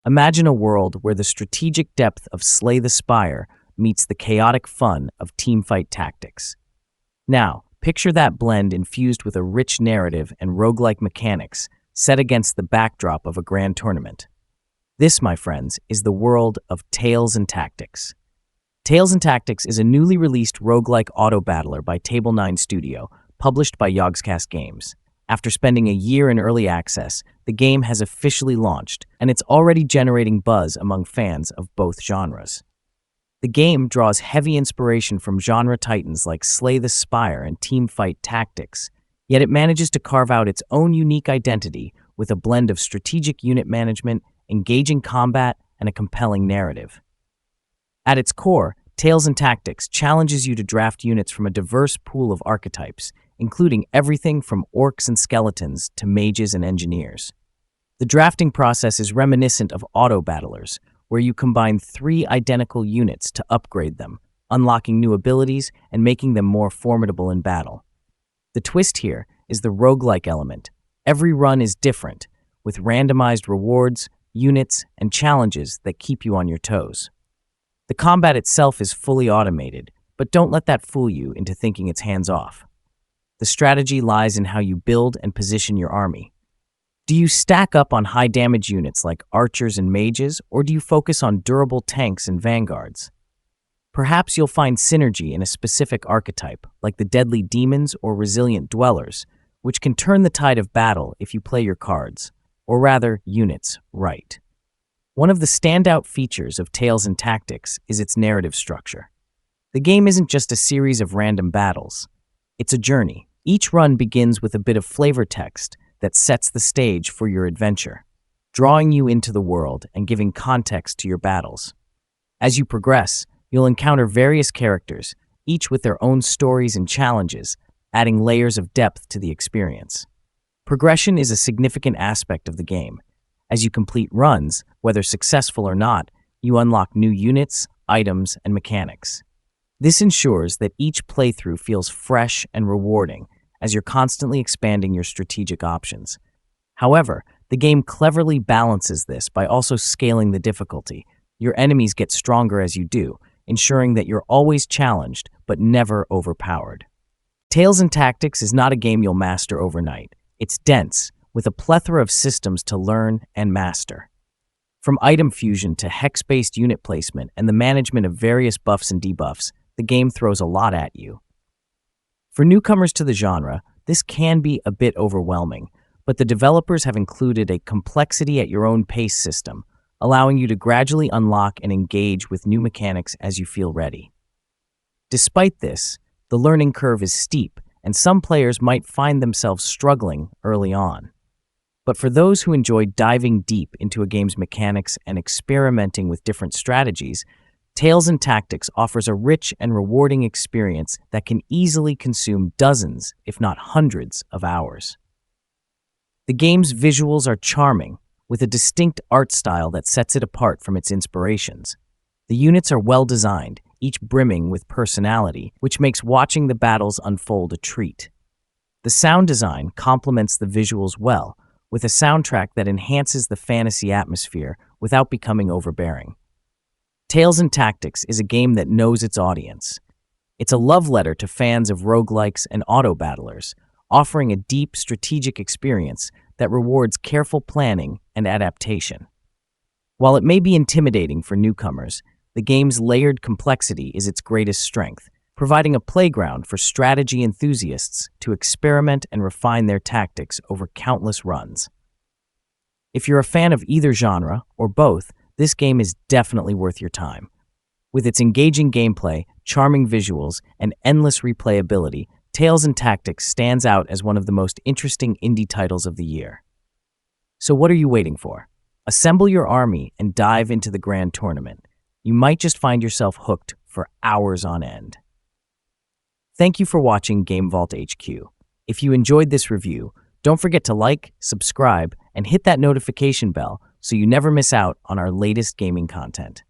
Imagine a world where the strategic depth of Slay the Spire meets the chaotic fun of Teamfight Tactics. Now, picture that blend infused with a rich narrative and roguelike mechanics set against the backdrop of a grand tournament. This, my friends, is the world of Tales and Tactics. Tales and Tactics is a newly released roguelike auto-battler by Table 9 Studio, published by Yogscast Games. After spending a year in early access, the game has officially launched, and it's already generating buzz among fans of both genres. The game draws heavy inspiration from genre titans like Slay the Spire and Teamfight Tactics, yet it manages to carve out its own unique identity with a blend of strategic unit management, engaging combat, and a compelling narrative. At its core, Tales and Tactics challenges you to draft units from a diverse pool of archetypes, including everything from orcs and skeletons to mages and engineers. The drafting process is reminiscent of auto-battlers, where you combine 3 identical units to upgrade them, unlocking new abilities and making them more formidable in battle. The twist here is the roguelike element. Every run is different, with randomized rewards, units, and challenges that keep you on your toes. The combat itself is fully automated, but don't let that fool you into thinking it's hands-off. The strategy lies in how you build and position your army. Do you stack up on high-damage units like archers and mages, or do you focus on durable tanks and vanguards? Perhaps you'll find synergy in a specific archetype, like the deadly demons or resilient dwellers, which can turn the tide of battle if you play your cards, or rather, units, right. One of the standout features of Tales and Tactics is its narrative structure. The game isn't just a series of random battles. It's a journey. Each run begins with a bit of flavor text that sets the stage for your adventure, drawing you into the world and giving context to your battles. As you progress, you'll encounter various characters, each with their own stories and challenges, adding layers of depth to the experience. Progression is a significant aspect of the game. As you complete runs, whether successful or not, you unlock new units, items, and mechanics. This ensures that each playthrough feels fresh and rewarding as you're constantly expanding your strategic options. However, the game cleverly balances this by also scaling the difficulty. Your enemies get stronger as you do, ensuring that you're always challenged but never overpowered. Tales and Tactics is not a game you'll master overnight. It's dense, with a plethora of systems to learn and master. From item fusion to hex-based unit placement and the management of various buffs and debuffs, the game throws a lot at you. For newcomers to the genre, this can be a bit overwhelming, but the developers have included a complexity at your own pace system, allowing you to gradually unlock and engage with new mechanics as you feel ready. Despite this, the learning curve is steep, and some players might find themselves struggling early on. But for those who enjoy diving deep into a game's mechanics and experimenting with different strategies, Tales and Tactics offers a rich and rewarding experience that can easily consume dozens, if not hundreds, of hours. The game's visuals are charming, with a distinct art style that sets it apart from its inspirations. The units are well designed, each brimming with personality, which makes watching the battles unfold a treat. The sound design complements the visuals well, with a soundtrack that enhances the fantasy atmosphere without becoming overbearing. Tales and Tactics is a game that knows its audience. It's a love letter to fans of roguelikes and auto-battlers, offering a deep, strategic experience that rewards careful planning and adaptation. While it may be intimidating for newcomers, the game's layered complexity is its greatest strength, providing a playground for strategy enthusiasts to experiment and refine their tactics over countless runs. If you're a fan of either genre, or both, this game is definitely worth your time. With its engaging gameplay, charming visuals, and endless replayability, Tales and Tactics stands out as one of the most interesting indie titles of the year. So what are you waiting for? Assemble your army and dive into the grand tournament. You might just find yourself hooked for hours on end. Thank you for watching GameVault HQ. If you enjoyed this review, don't forget to like, subscribe, and hit that notification bell so you never miss out on our latest gaming content.